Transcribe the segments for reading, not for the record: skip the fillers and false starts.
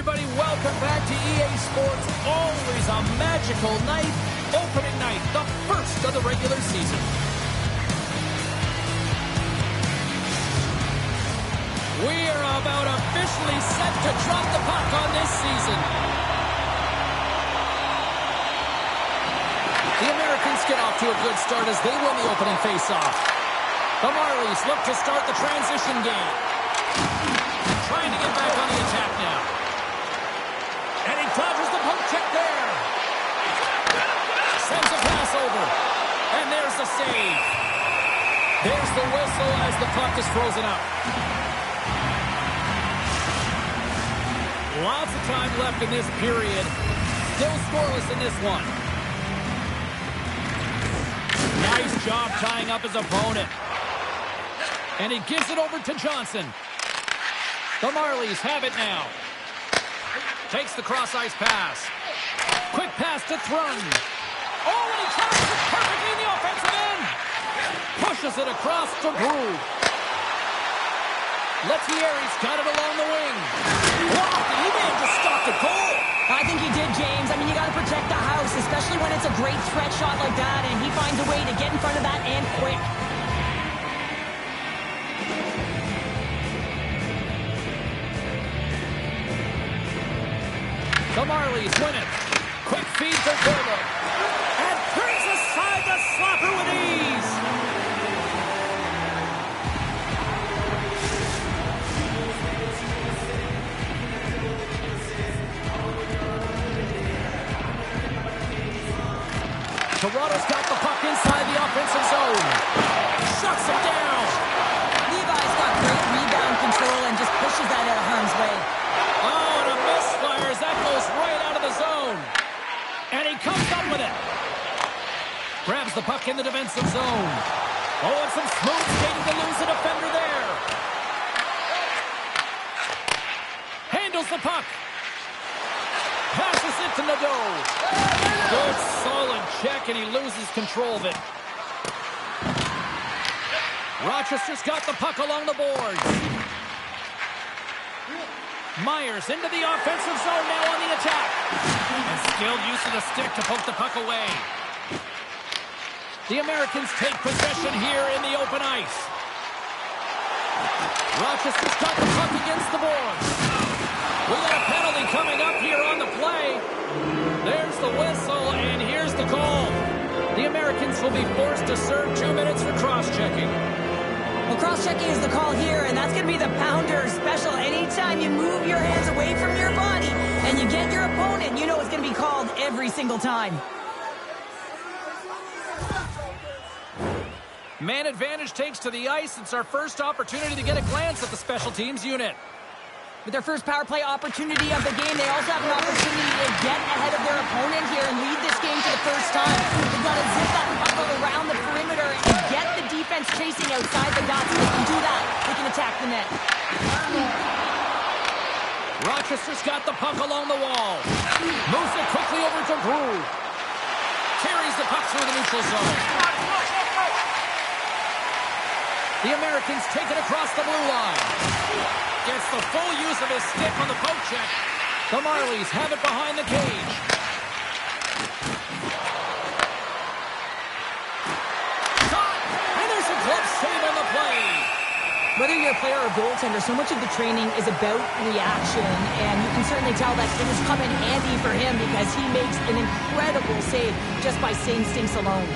everybody. Welcome back to EA Sports. Always a magical night. Opening night, the first of the regular season. We are about officially set to drop the puck on this season. The Americans get off to a good start as they win the opening faceoff. The Marlies look to start the transition game. Trying to get back on the attack now. And he dodges the poke check there. Sends a pass over. And there's the save. There's the whistle as the puck is frozen up. Lots of time left in this period. Still scoreless in this one. Nice job tying up his opponent. And he gives it over to Johnson. The Marlies have it now. Takes the cross-ice pass. Quick pass to Thrun. Oh, and he tries it perfectly in the offensive end. Pushes it across to Brew. Lettieri's got it along the wing. Wow, he may have just stopped a goal. I think he did, James. I mean, you got to protect the house, especially when it's a great threat shot like that, and he finds a way to get in front of that and quick. The Marlies win it. Quick feed to Gordo. And turns aside the slapper with ease. Toronto's got the puck inside the offensive zone. Shuts him down. Levi's got great rebound control and just pushes that out of harm's way. Oh, and a misfire as that goes right out of the zone. And he comes up with it. Grabs the puck in the defensive zone. Oh, and some smooth skating to lose a defender there. Handles the puck. Passes it to Nadeau. Good solid check, and he loses control of it. Rochester's got the puck along the boards. Myers into the offensive zone now on the attack. And skilled use of the stick to poke the puck away. The Americans take possession here in the open ice. Rochester's got the puck against the boards. We got a penalty coming up here on the play. There's the whistle, and here's the call. The Americans will be forced to serve 2 minutes for cross-checking. Well, cross-checking is the call here, and that's going to be the pounder special. Anytime you move your hands away from your body and you get your opponent, you know it's going to be called every single time. Man advantage takes to the ice. It's our first opportunity to get a glance at the special teams unit. With their first power play opportunity of the game, they also have an opportunity to get ahead of their opponent here and lead this game for the first time. They've got to zip that puck around the perimeter and get the defense chasing outside the dots. If they can do that, they can attack the net. Rochester's got the puck along the wall. Moves it quickly over to Brew. Carries the puck through the neutral zone. The Americans take it across the blue line. Gets the full use of his stick on the poke check. The Marlies have it behind the cage. Shot! And there's a glove save on the play. Whether you're a player or goaltender, so much of the training is about reaction, and you can certainly tell that it has come in handy for him because he makes an incredible save just by instincts alone.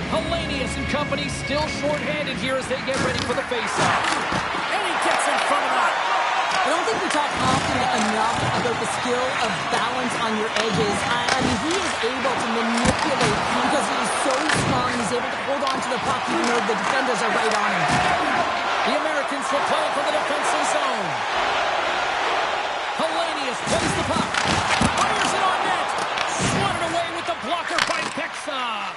Hellenius and company still short-handed here as they get ready for the face-off. And he gets in front of that. I don't think we talk often enough about the skill of balance on your edges. I mean, he is able to manipulate because he is so strong. He's able to hold on to the puck even though the defenders are right on him. The Americans will play for the defensive zone. Hellenius plays the puck. Fires it on net. Swatted away with the blocker by Pexa.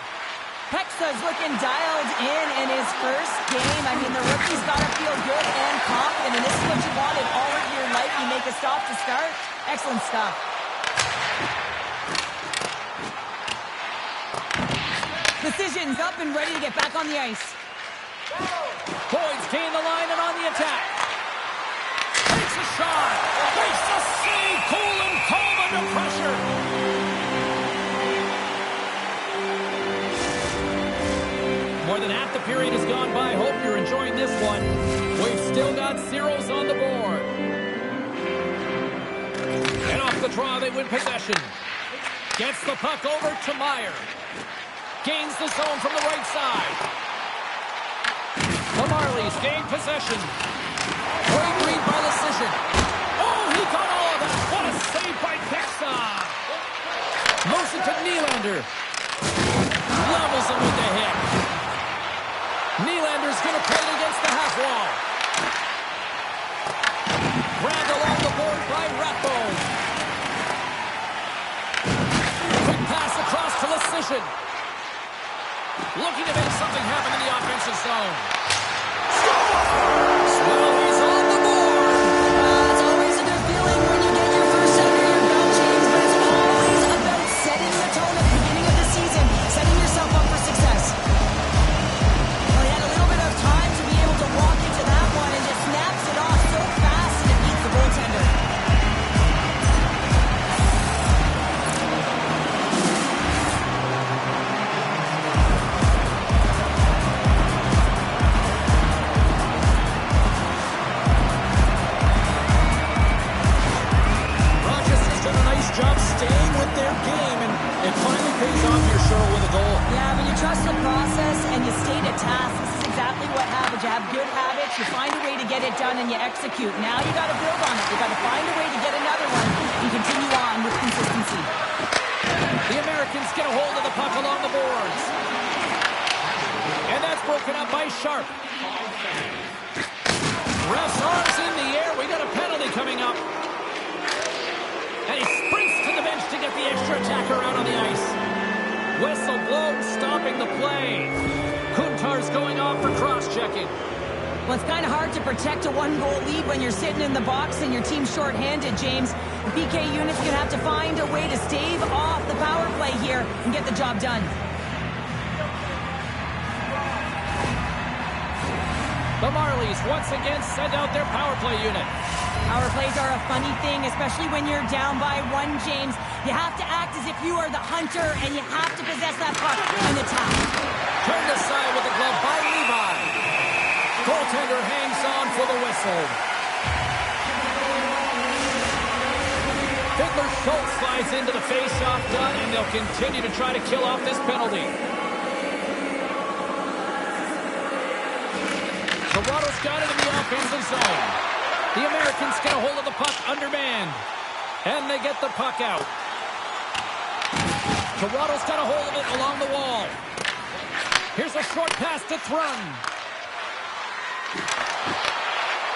Pexa's looking dialed in his first game. I mean, the rookie's got to feel good and confident, and this is what you wanted all of your life. You make a stop to start. Excellent stuff. Decision's up and ready to get back on the ice. Boyd's gained the line and on the attack. Takes a shot. Makes a save. Cool period has gone by. Hope you're enjoying this one. We've still got zeros on the board. And off the draw, they win possession. Gets the puck over to Meyer. Gains the zone from the right side. The Marlies gain possession. Great read by Lecision. Oh, he got all of that. What a save by Pexa. Moves it to Nylander. Levels him with the hit. Nylander's going to play it against the half wall. Grabbed along the board by Rathbone. Quick pass across to Lecision. Looking to make something happen in the offensive zone. Scores! Well, he's on the board. It's always a good feeling when you get your first under your belt, James, but it's always about setting the tone at the beginning of the season, setting yourself up for success. Well, he had a little bit of time to be able to walk into that one and just snaps it off so fast and it beats the goaltender. Job staying with their game, and it finally pays off here, Cheryl, with a goal. Yeah, when you trust the process and you stay to task, this is exactly what happens. You have good habits, you find a way to get it done, and you execute. Now you got to build on it. You got to find a way to get another one and continue on with consistency. The Americans get a hold of the puck along the boards. And that's broken up by Sharp. Ref's arms in the air. We got a penalty coming up. And he sprints to the bench to get the extra attacker out on the ice. Whistle blown, stopping the play. Kuntar's going off for cross-checking. Well, it's kind of hard to protect a one-goal lead when you're sitting in the box and your team's shorthanded, James. The PK unit's going to have to find a way to stave off the power play here and get the job done. The Marlies once again send out their power play unit. Power plays are a funny thing, especially when you're down by one, James. You have to act as if you are the hunter, and you have to possess that puck and attack. Turned aside with the glove by Levi. Goaltender hangs on for the whistle. Fiddler-Schultz slides into the face-off done, and they'll continue to try to kill off this penalty. Toronto's got it in the offensive zone. The Americans get a hold of the puck undermanned. And they get the puck out. Toronto's got a hold of it along the wall. Here's a short pass to Thrun.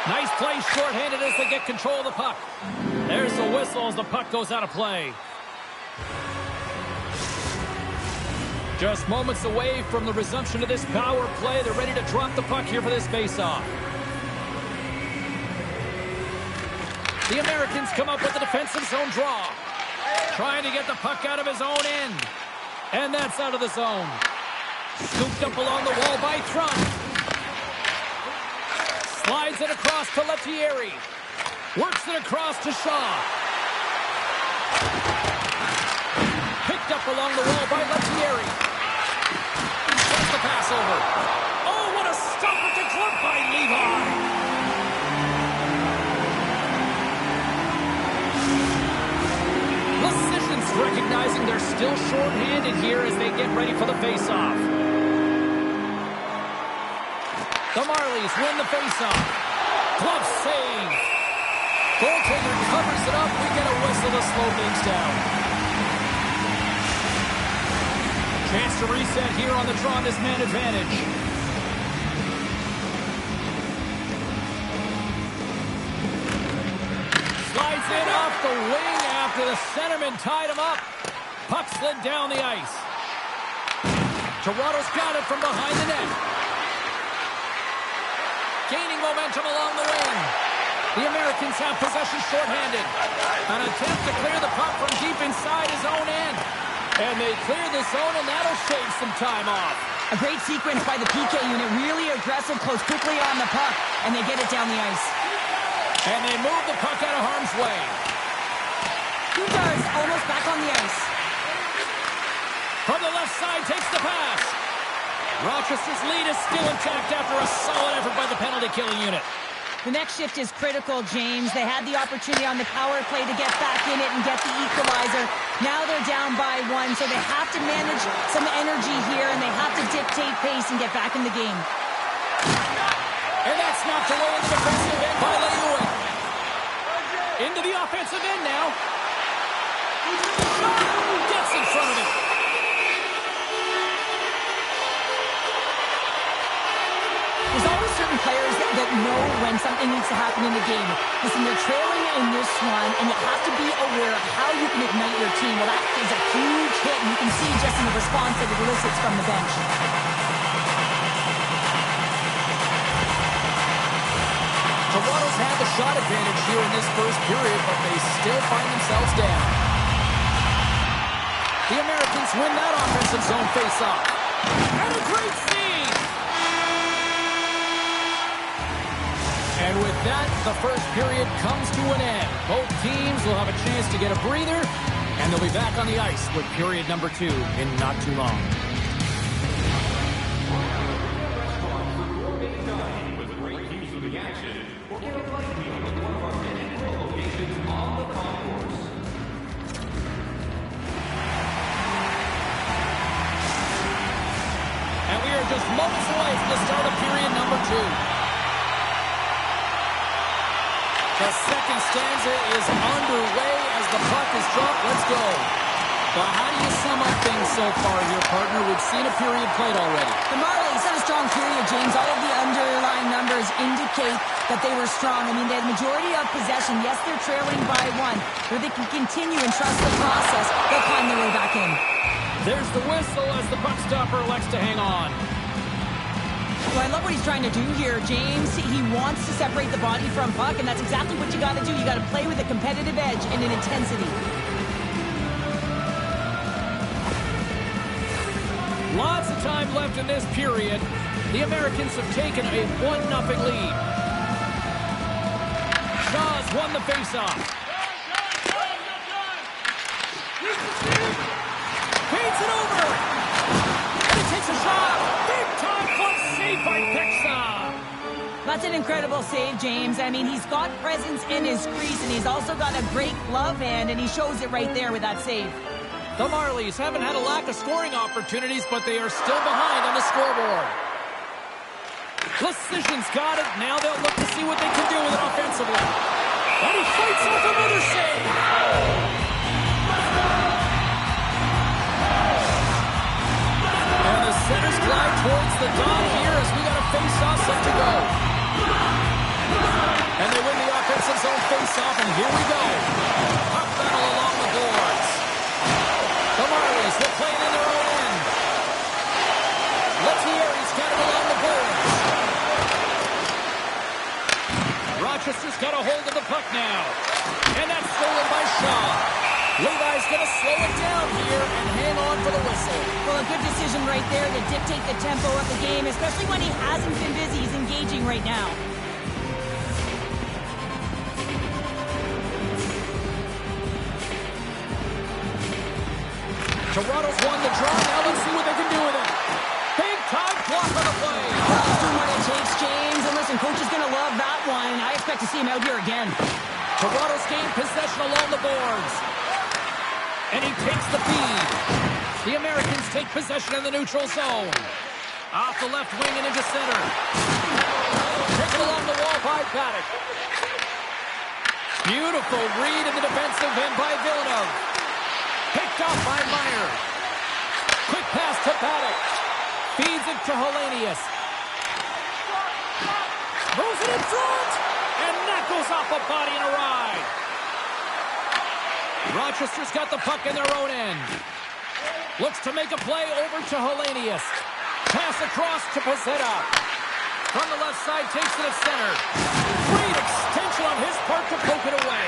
Nice play shorthanded as they get control of the puck. There's the whistle as the puck goes out of play. Just moments away from the resumption of this power play. They're ready to drop the puck here for this faceoff. The Americans come up with the defensive zone draw. Trying to get the puck out of his own end. And that's out of the zone. Scooped up along the wall by Thrun. Slides it across to Lettieri. Works it across to Shaw. Picked up along the wall by Lettieri. Gets the pass over. Oh, what a stop at the glove by Levi. Lecision's recognizing they're still short-handed here as they get ready for the face-off. The Marlies win the face-off. Glove save. Goaltender covers it up. We get a whistle to slow things down. Chance to reset here on the draw on this man advantage. Slides in off the wing after the centerman tied him up. Puck slid down the ice. Toronto's got it from behind the net. Gaining momentum along the wing. The Americans have possession shorthanded. An attempt to clear the puck from deep inside his own end. And they clear the zone, and that'll shave some time off. A great sequence by the PK unit. Really aggressive, close quickly on the puck, and they get it down the ice. And they move the puck out of harm's way. Kuntar's almost back on the ice. From the left side, takes the pass. Rochester's lead is still intact after a solid effort by the penalty-killing unit. The next shift is critical, James. They had the opportunity on the power play to get back in it and get the equalizer. Now they're down by 1, so they have to manage some energy here, and they have to dictate pace and get back in the game. And that's knocked away in the defensive end by Leeuwen. Into the offensive end now. Gets in front of it. There's always certain players that know when something needs to happen in the game. Listen, they're trailing in this one, and you have to be aware of how you can ignite your team. Well, that is a huge hit, and you can see just in the response that it elicits from the bench. Toronto's had the shot advantage here in this first period, but they still find themselves down. The Americans win that offensive zone face-off. And a great feed! And with that, the first period comes to an end. Both teams will have a chance to get a breather, and they'll be back on the ice with period number 2 in not too long. And we are just moments away from the start of period number 2. The second stanza is underway as the puck is dropped. Let's go. But how do you sum up things so far here, partner? We've seen a period played already. The Marlies had a strong period, James. All of the underlying numbers indicate that they were strong. I mean, they had the majority of possession. Yes, they're trailing by 1. But they can continue and trust the process. They'll climb their way back in. There's the whistle as the puck stopper elects to hang on. Well, I love what he's trying to do here, James. He wants to separate the body from puck, and that's exactly what you got to do. You got to play with a competitive edge and an intensity. Lots of time left in this period. The Americans have taken a 1-0 lead. Shaw's won the faceoff. Feeds it over. And he takes a shot. Big time close save by Pixa. That's an incredible save, James. I mean, he's got presence in his crease, and he's also got a great glove hand, and he shows it right there with that save. The Marlies haven't had a lack of scoring opportunities, but they are still behind on the scoreboard. Precision's got it. Now they'll look to see what they can do with it offensively. And he fights off another save. And the centers glide towards the dot here as we got a face-off set to go. And they win the offensive zone face-off, and here we go. Puck battle along the boards. The Marlies will play it in their own end. Lettieri's got it along the boards. Rochester's got a hold of the puck now. And that's stolen by Shaw. Levi's going to slow it down here and hang on for the whistle. Well, a good decision right there to dictate the tempo of the game, especially when he hasn't been busy. He's engaging right now. Toronto's won the draw. Now let's see what they can do with it. Big time block on the play. He's doing what it takes, James. And listen, coach is going to love that one. I expect to see him out here again. Toronto's gained possession along the boards. And he takes the feed. The Americans take possession in the neutral zone. Off the left wing and into center. Taken along the wall by Paddock. Beautiful read in the defensive end by Villeneuve. Picked off by Meyer. Quick pass to Paddock. Feeds it to Hellenius. Moves it in front. And that goes off a body and a ride. Rochester's got the puck in their own end. Looks to make a play over to Hellenius. Pass across to Pizzetta. From the left side, takes it at center. Great extension on his part to poke it away.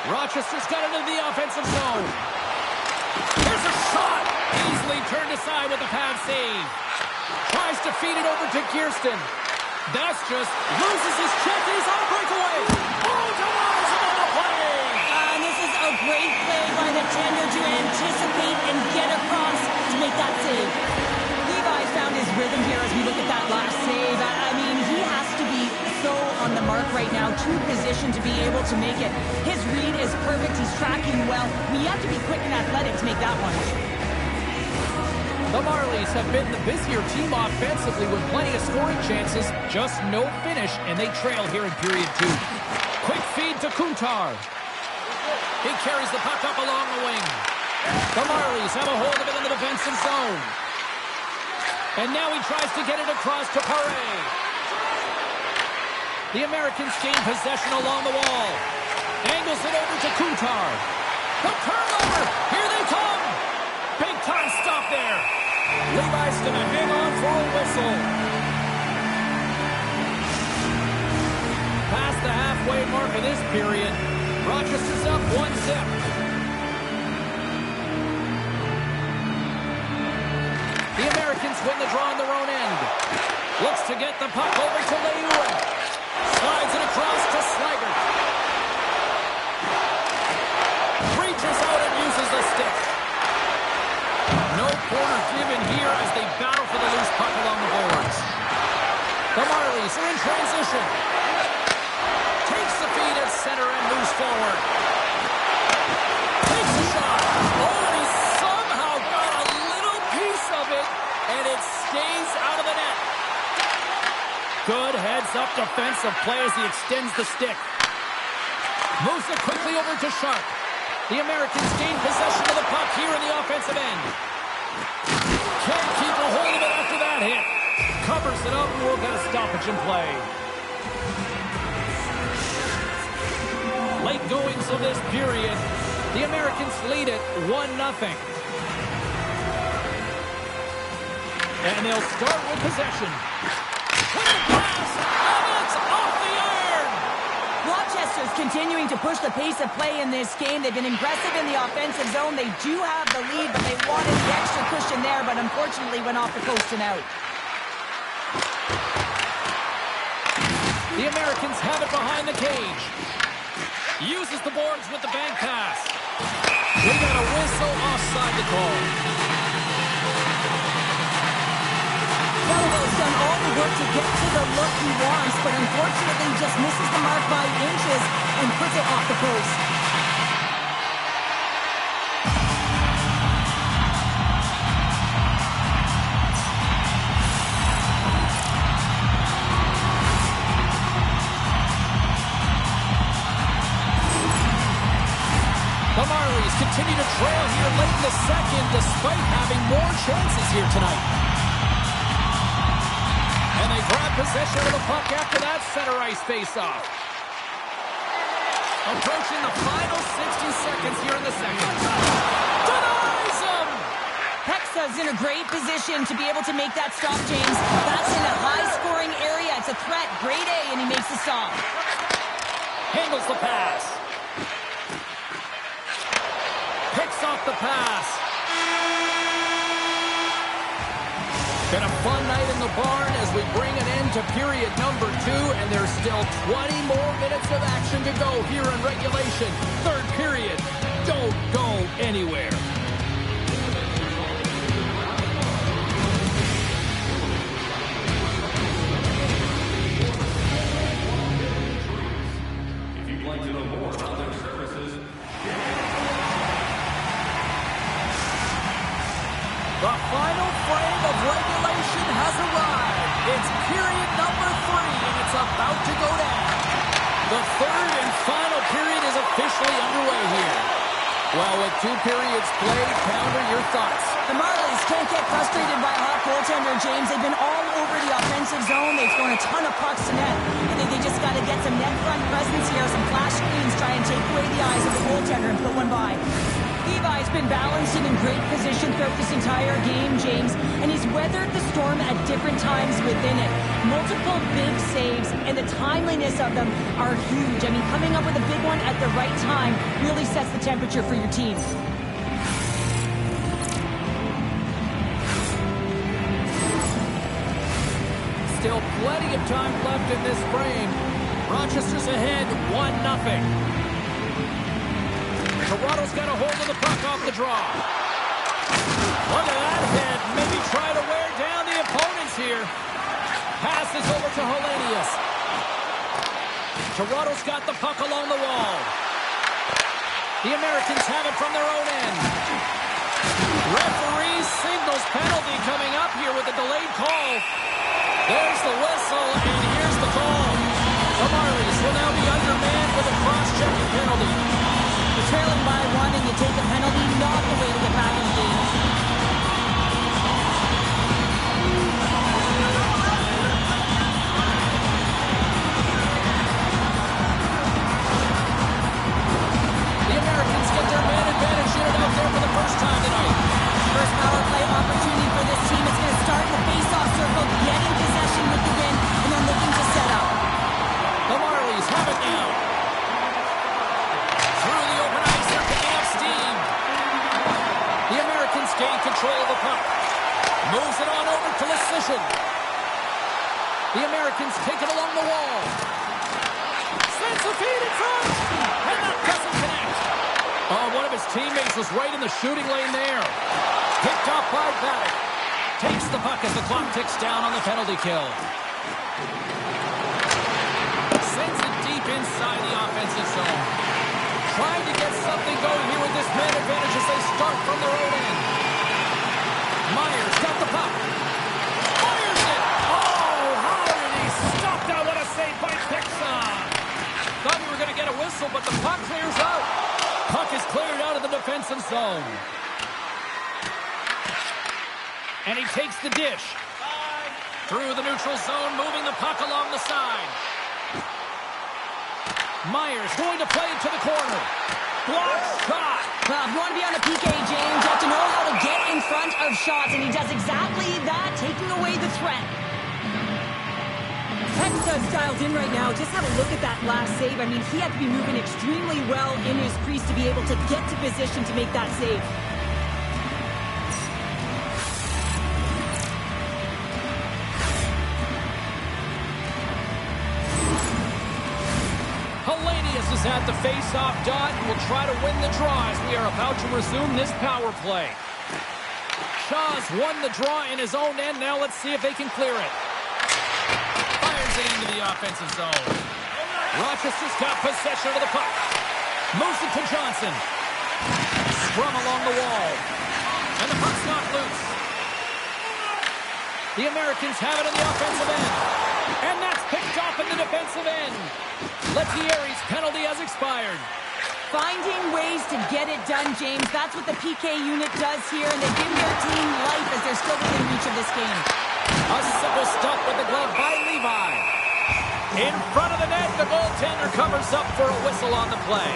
Rochester's got it into the offensive zone. There's a shot. Easily turned aside with a pad save. Tries to feed it over to Kirsten. That's just loses his check. He's on breakaway. Oh, Toronto's on the play. And this is a great play by the tender to anticipate and get across to make that save. found his rhythm here as we look at that last save. I mean, he has to be so on the mark right now, true position to be able to make it. His read is perfect. He's tracking well. I mean, you have to be quick and athletic to make that one. The Marlies have been the busier team offensively with plenty of scoring chances. Just no finish, and they trail here in period 2. Quick feed to Kuntar. He carries the puck up along the wing. The Marlies have a hold of it in the defensive zone. And now he tries to get it across to Paré. The Americans gain possession along the wall. Angles it over to Kuntar. The turnover! Here they come! Big time stop there. Levi's going to hang on for a whistle. Past the halfway mark of this period. Rochester's up 1-0. The Americans win the draw on their own end. Looks to get the puck over to Lehuen. Slides it across to Slager. Reaches out and uses the stick. No corner given here as they battle for the loose puck along the boards. The Marlies are in transition. Takes the feed at center and moves forward. Takes a shot. Oh, and he somehow got a little piece of it, and it stays out of the net. Good heads-up defensive play as he extends the stick. Moves it quickly over to Sharp. The Americans gain possession of the puck here in the offensive end. Can't keep a hold of it after that hit. Covers it up, and we'll get a stoppage in play. Late goings of this period. The Americans lead it 1-0. And they'll start with possession. With the pass, and it's off the iron! Rochester's continuing to push the pace of play in this game. They've been aggressive in the offensive zone. They do have the lead, but they wanted the extra cushion there, but unfortunately went off the post and out. The Americans have it behind the cage. Uses the boards with the bank pass. We got a whistle offside the call. Belleville's done all the work to get to the look he wants, but unfortunately just misses the mark by inches and puts it off the post. The Marlies continue to trail here late in the second despite having more chances here tonight. And they grab possession of the puck after that center ice face-off. Approaching the final 60 seconds here in the second. Denies him! Hexa's in a great position to be able to make that stop, James. That's in a high-scoring area. It's a threat, grade A, and he makes the stop. Handles the pass. Picks off the pass. Been a fun night in the barn as we bring an end to period number 2, and there's still 20 more minutes of action to go here in regulation. Third period. Don't go anywhere. If you'd like to know more about their services, the final frame of regulation has arrived. It's period number 3, and it's about to go down. The third and final period is officially underway here. Well, with 2 periods played, Pounder, your thoughts? The Marlies can't get frustrated by a hot goaltender, James. They've been all over the offensive zone. They've thrown a ton of pucks to net. I think they just got to get some net front presence here, some flash screens, try and take away the eyes of the goaltender and put one by. Levi's been balanced and in great position throughout this entire game, James, and he's weathered the storm at different times within it. Multiple big saves, and the timeliness of them are huge. I mean, coming up with a big one at the right time really sets the temperature for your team. Still plenty of time left in this frame. Rochester's ahead 1-0. Toronto's got a hold of the puck off the draw. Look at that hit. Maybe try to wear down the Passes over to Hellenius. Toronto's got the puck along the wall. The Americans have it from their own end. Referee signals penalty coming up here with a delayed call. There's the whistle, and here's the call. The Marlies will now be undermanned with a cross-checking penalty. You're trailing by one and you take a penalty, not the way to get back in the game. The Americans get their man advantage unit out there for the first time tonight. First power play opportunity for this team. It's going to start in the face-off circle, getting possession with the win, and then looking to set up. The Marlies have it now. Through the open ice, they're picking up steam. The Americans gain control of the puck. Moves it on over to Lecision. The Americans take it along the wall. Sends a feed in front. And that doesn't connect. Oh, one of his teammates was right in the shooting lane there. Picked up by Paddock. Takes the puck as the clock ticks down on the penalty kill. Sends it deep inside the offensive zone. Trying to get something going here with this man advantage as they start from their own end. Myers got the puck. Fires it! Oh, how did he stop that? What a save by Pixon! Thought we were going to get a whistle, but the puck clears out. Puck is cleared out of the defensive zone. And he takes the dish. Through the neutral zone, moving the puck along the side. Myers going to play it to the corner. Block shot. Well, if you want to be on the PK, James, you have to know how to get in front of shots, and he does exactly that, taking away the threat. Texas dialed in right now. Just have a look at that last save. I mean, he had to be moving extremely well in his crease to be able to get to position to make that save. Hellenius is at the face-off dot and will try to win the draw as we are about to resume this power play. Shaw's won the draw in his own end. Now let's see if they can clear it. Fires it into the offensive zone. Rochester's got possession of the puck. Moves it to Johnson. Scrum along the wall. And the puck's not loose. The Americans have it in the offensive end. And that's picked off in the defensive end. Lettieri's penalty has expired. Finding ways to get it done, James. That's what the PK unit does here, and they give their team life as they're still within reach of this game. A simple stop with the glove by Levi. In front of the net, the goaltender covers up for a whistle on the play.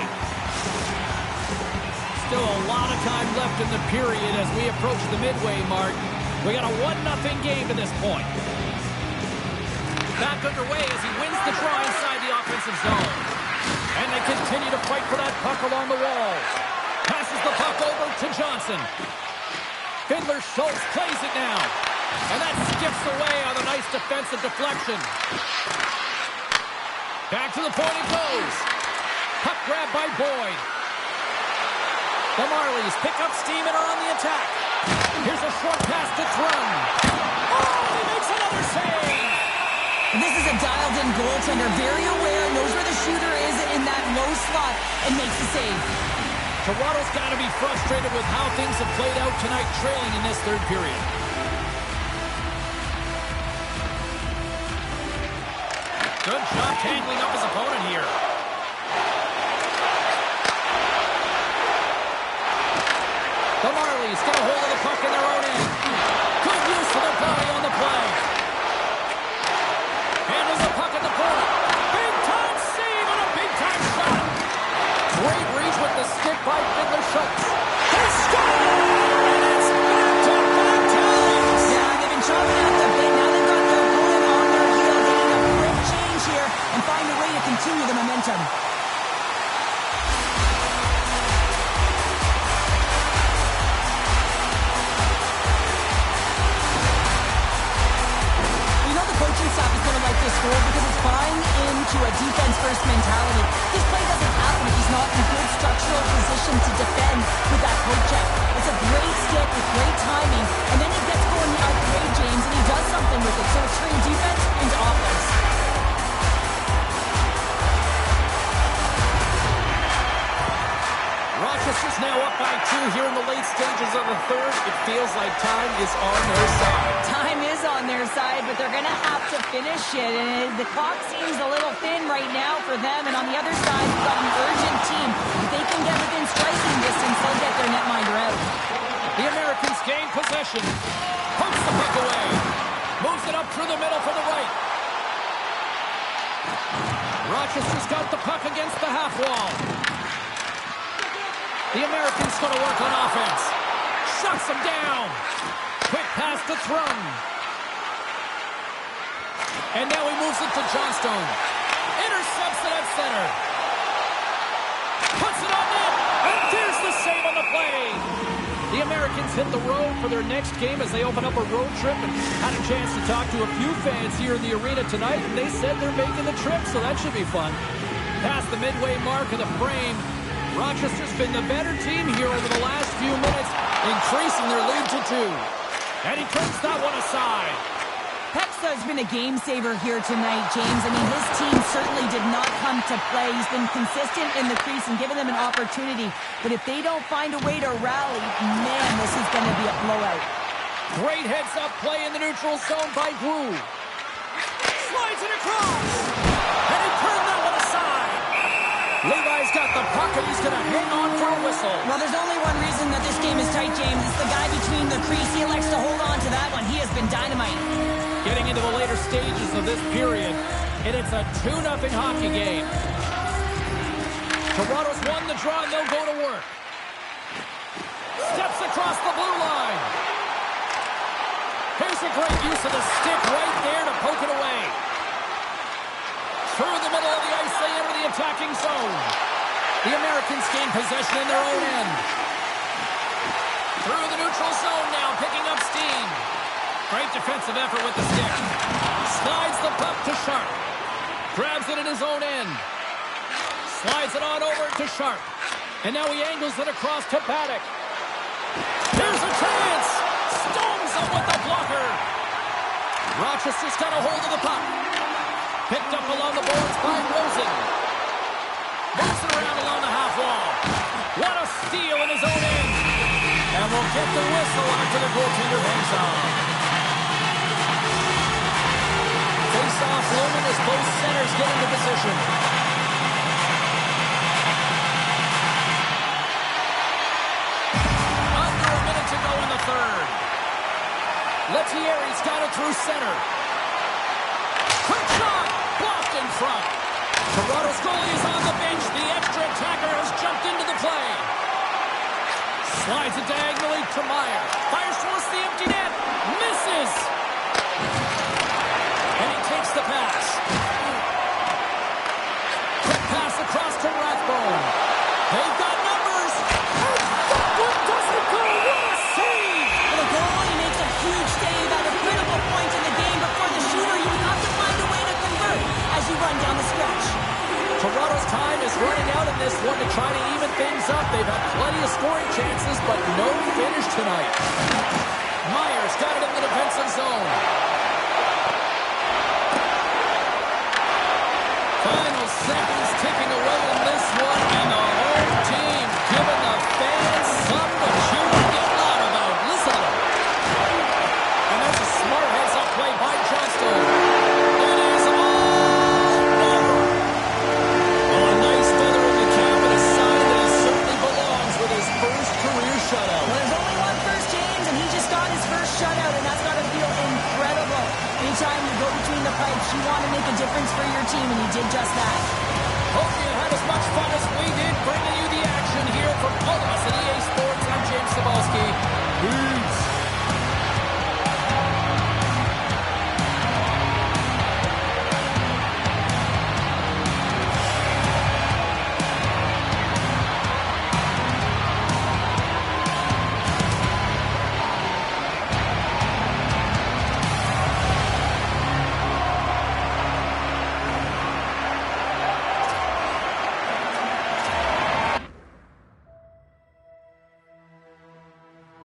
Still a lot of time left in the period as we approach the midway mark. We got a 1-0 game to this point. Back underway as he wins the draw inside the offensive zone. And they continue to fight for that puck along the wall. Passes the puck over to Johnson. Fiddler Schultz plays it now. And that skips away on a nice defensive deflection. Back to the point it goes. Puck grab by Boyd. The Marlies pick up steam and are on the attack. Here's a short pass to Thrun. Oh, he makes another save. This is a dialed-in goaltender, very aware, knows where the shooter is in that low slot, and makes the save. Toronto's got to be frustrated with how things have played out tonight, trailing in this third period. Good job tangling up his opponent here. The Marlies get a hold of the puck in their own end. Good use of their body on the play. Handles the puck at the corner. Big-time save and a big-time shot. Great reach with the stick by Fiddler Schultz. They score! And it's back-to-back times! Yeah, they've been chopping at the bit. Now they've got their opponent on their heel. They need a quick change here and find a way to continue the momentum. Score because it's buying into a defense-first mentality. This play doesn't happen if he's not in a good structural position to defend with that poke check. It's a great stick with great timing, and then he gets going out great, James, and he does something with it. So it's turning defense into offense. here in the late stages of the third. It feels like time is on their side. Time is on their side, but they're going to have to finish it. And the clock seems a little thin right now for them. And on the other side, we've got an urgent team. If they can get within striking distance, they'll get their netminder out. The Americans gain possession. Pokes the puck away. Moves it up through the middle for the right. Rochester's got the puck against the half wall. The Americans going to work on offense. Shuts them down. Quick pass to Thrum. And now he moves it to Johnstone. Intercepts it at center. Puts it on net. And there's the save on the play. The Americans hit the road for their next game as they open up a road trip, and had a chance to talk to a few fans here in the arena tonight, and they said they're making the trip, so that should be fun. Past the midway mark of the frame, Rochester's been the better team here over the last few minutes, increasing their lead to 2. And he turns that one aside. Pepsa's been a game saver here tonight, James. I mean, his team certainly did not come to play. He's been consistent in the crease and given them an opportunity. But if they don't find a way to rally, man, this is going to be a blowout. Great heads-up play in the neutral zone by Brew. Slides it across. And he turned that one aside. Levi's got the puck, and he's going to hang on for a whistle. Well, there's only one reason that this game is tight, James. It's the guy between the crease. He elects to hold on to that one. He has been dynamite. Getting into the later stages of this period, and it's a 2-0 hockey game. Toronto's won the draw, and they'll go to work. Steps across the blue line. Here's a great use of the stick right there to poke it away. Through the middle of the ice, they enter the attacking zone. The Americans gain possession in their own end. Through the neutral zone now, picking up steam. Great defensive effort with the stick. Slides the puck to Sharp. Grabs it in his own end. Slides it on over to Sharp. And now he angles it across to Paddock. Here's a chance. Stones him with the blocker. Rochester's got a hold of the puck. Picked up along the boards by Rosen. Moves it around along the half wall. What a steal in his own end. And we'll get the whistle after the goaltender hangs on. Face-off looming as both centers get into position. Under a minute to go in the third. Lettieri's got it through center. Quick shot! Blocked in front. Toronto's goalie is on the bench. The extra attacker has jumped into the play. Slides it diagonally to Meyer. Fires towards the empty net. Misses! And he takes the pass. Quick pass across to Rathbone. They've got numbers. And that one doesn't go. What a save! And the goalie makes a huge save at a critical point in the game, but for the shooter, you have to find a way to convert as you run down the stretch. Toronto's time is running out in this one to try to even things up. They've had plenty of scoring chances, but no finish tonight. Myers got it in the defensive zone. Final seconds ticking away in this one, and the home team giving the fans something to chew and get loud about. Listen to them. And that's a smart heads-up play by Johnstone. It is all over. Oh, a nice feather in the cap and a sign that he certainly belongs with his first career shutout. Well, there's only one first, James, and he just got his first shutout, and that's got to feel incredible. Anytime you go between the pipes, you want to make a difference for your team, and he did just that. Hope you had as much fun as we did bringing you the action here from all of us at EA Sports. I'm James Cebulski.